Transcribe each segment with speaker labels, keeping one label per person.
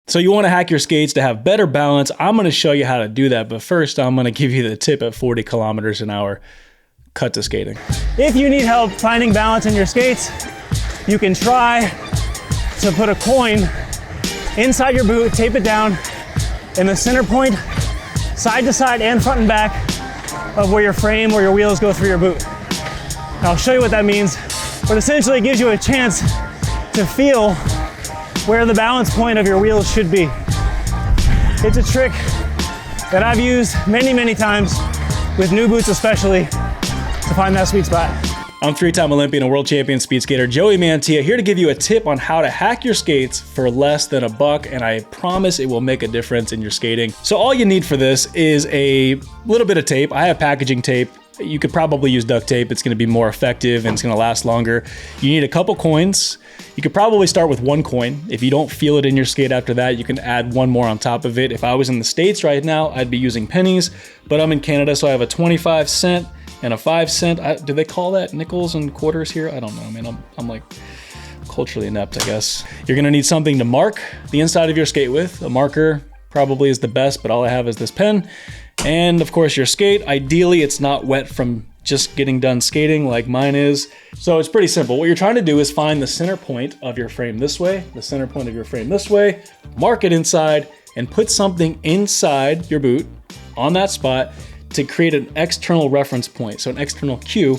Speaker 1: So you want to hack your skates to have better balance. I'm going to show you how to do that. But first, I'm going to give you the tip at 40 kilometers an hour. Cut to skating.
Speaker 2: If you need help finding balance in your skates, you can try to put a coin inside your boot, tape it down in the center point, side to side and front and back of where your frame or your wheels go through your boot. I'll show you what that means, but essentially it gives you a chance to feel where the balance point of your wheels should be. It's a trick that I've used many, many times with new boots especially to find that sweet spot.
Speaker 1: I'm three-time Olympian and world champion speed skater Joey Mantia, here to give you a tip on how to hack your skates for less than $1, and I promise it will make a difference in your skating. So all you need for this is a little bit of tape. I have packaging tape. You could probably use duct tape. It's gonna be more effective and it's gonna last longer. You need a couple coins. You could probably start with 1 coin. If you don't feel it in your skate after that, you can add 1 more on top of it. If I was in the States right now, I'd be using pennies, but I'm in Canada, so I have a 25-cent and a 5-cent. Do they call that nickels and quarters here? I don't know, man. I'm like culturally inept, I guess. You're gonna need something to mark the inside of your skate with. A marker probably is the best, but all I have is this pen. And of course your skate. Ideally, it's not wet from just getting done skating like mine is. So it's pretty simple. What you're trying to do is find the center point of your frame this way, the center point of your frame this way, mark it inside, and put something inside your boot on that spot to create an external reference point, so an external cue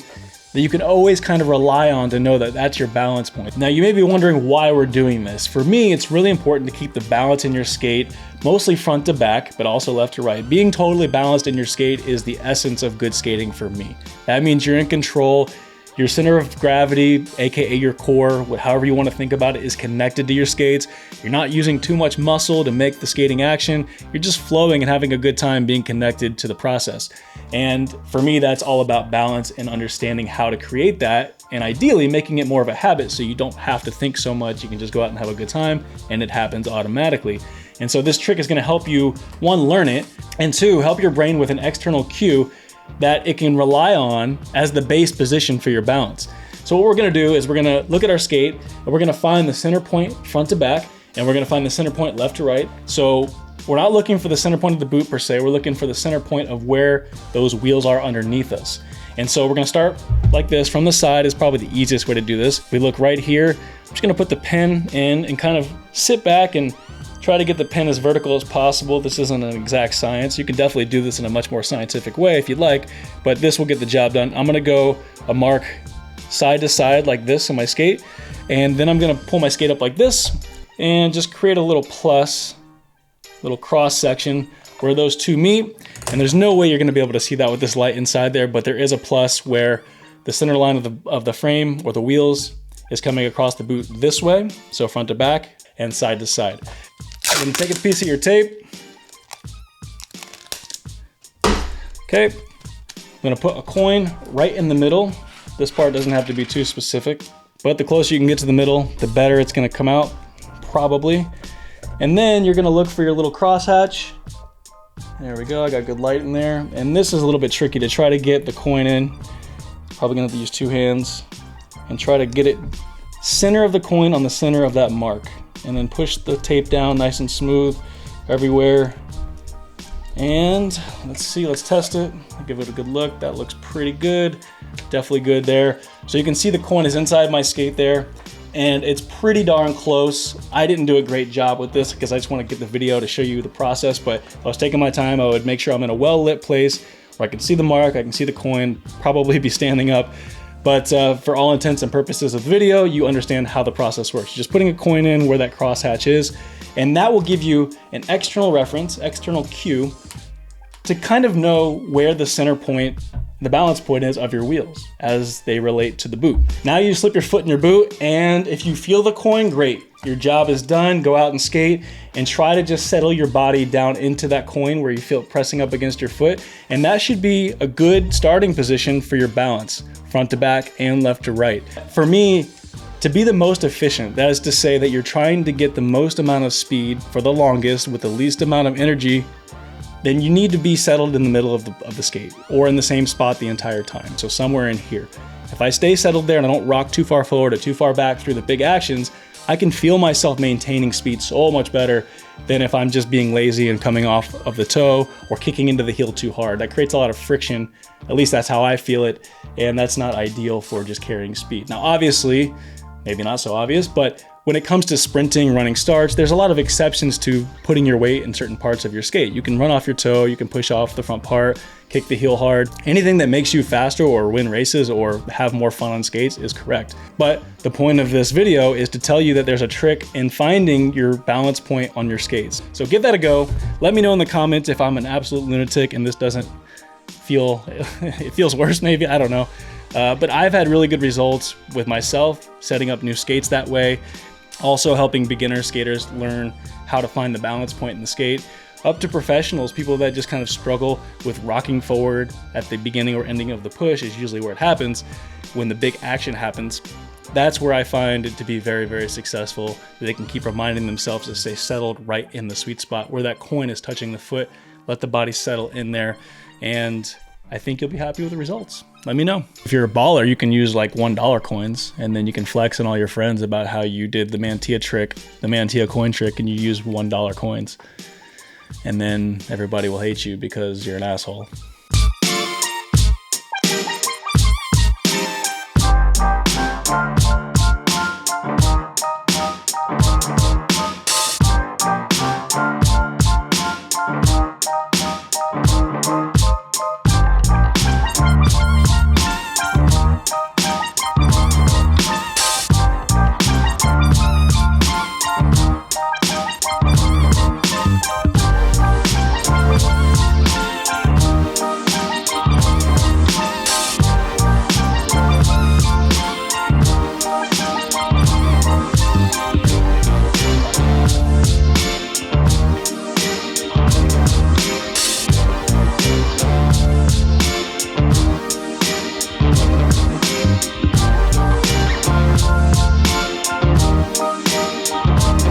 Speaker 1: that you can always kind of rely on to know that that's your balance point. Now you may be wondering why we're doing this. For me, it's really important to keep the balance in your skate, mostly front to back, but also left to right. Being totally balanced in your skate is the essence of good skating for me. That means you're in control. Your center of gravity, AKA your core, however you want to think about it, is connected to your skates. You're not using too much muscle to make the skating action. You're just flowing and having a good time being connected to the process. And for me, that's all about balance and understanding how to create that, and ideally making it more of a habit so you don't have to think so much. You can just go out and have a good time and it happens automatically. And so this trick is going to help you, 1, learn it, and 2, help your brain with an external cue that it can rely on as the base position for your balance. So what we're gonna do is we're gonna look at our skate and we're gonna find the center point front to back, and we're gonna find the center point left to right. So we're not looking for the center point of the boot per se, we're looking for the center point of where those wheels are underneath us. And so we're gonna start like this. From the side is probably the easiest way to do this. We look right here. I'm just gonna put the pen in and kind of sit back and try to get the pen as vertical as possible. This isn't an exact science. You can definitely do this in a much more scientific way if you'd like, but this will get the job done. I'm gonna go a mark side to side like this in my skate, and then I'm gonna pull my skate up like this and just create a little plus, little cross section where those two meet. And there's no way you're gonna be able to see that with this light inside there, but there is a plus where the center line of the frame or the wheels is coming across the boot this way, so front to back and side to side. You're gonna take a piece of your tape. Okay, I'm gonna put a coin right in the middle. This part doesn't have to be too specific, but the closer you can get to the middle, the better it's gonna come out, probably. And then you're gonna look for your little crosshatch. There we go, I got good light in there. And this is a little bit tricky to try to get the coin in. Probably gonna have to use 2 hands and try to get it center of the coin on the center of that mark. And then push the tape down nice and smooth everywhere. And let's see, let's test it. Give it a good look. That looks pretty good. Definitely good there. So you can see the coin is inside my skate there, and it's pretty darn close. I didn't do a great job with this because I just want to get the video to show you the process, but if I was taking my time, I would make sure I'm in a well-lit place where I can see the mark, I can see the coin, probably be standing up. But for all intents and purposes of the video, you understand how the process works. You're just putting a coin in where that crosshatch is, and that will give you an external reference, external cue, to kind of know where the center point, the balance point is of your wheels as they relate to the boot. Now you slip your foot in your boot, and if you feel the coin, great. Your job is done. Go out and skate and try to just settle your body down into that coin where you feel it pressing up against your foot. And that should be a good starting position for your balance, front to back and left to right. For me, to be the most efficient, that is to say that you're trying to get the most amount of speed for the longest with the least amount of energy, then you need to be settled in the middle of the skate or in the same spot the entire time. So somewhere in here. If I stay settled there and I don't rock too far forward or too far back through the big actions, I can feel myself maintaining speed so much better than if I'm just being lazy and coming off of the toe or kicking into the heel too hard. That creates a lot of friction. At least that's how I feel it. And that's not ideal for just carrying speed. Now, obviously, maybe not so obvious, but when it comes to sprinting, running starts, there's a lot of exceptions to putting your weight in certain parts of your skate. You can run off your toe, you can push off the front part, kick the heel hard. Anything that makes you faster or win races or have more fun on skates is correct. But the point of this video is to tell you that there's a trick in finding your balance point on your skates. So give that a go. Let me know in the comments if I'm an absolute lunatic and this doesn't feel, it feels worse maybe, I don't know. But I've had really good results with myself setting up new skates that way. Also helping beginner skaters learn how to find the balance point in the skate, up to professionals, people that just kind of struggle with rocking forward at the beginning or ending of the push is usually where it happens. When the big action happens, that's where I find it to be very, very successful. They can keep reminding themselves to stay settled right in the sweet spot where that coin is touching the foot, let the body settle in there, and I think you'll be happy with the results. Let me know. If you're a baller, you can use like $1 coins, and then you can flex on all your friends about how you did the Mantia trick, the Mantia coin trick, and you use $1 coins. And then everybody will hate you because you're an asshole.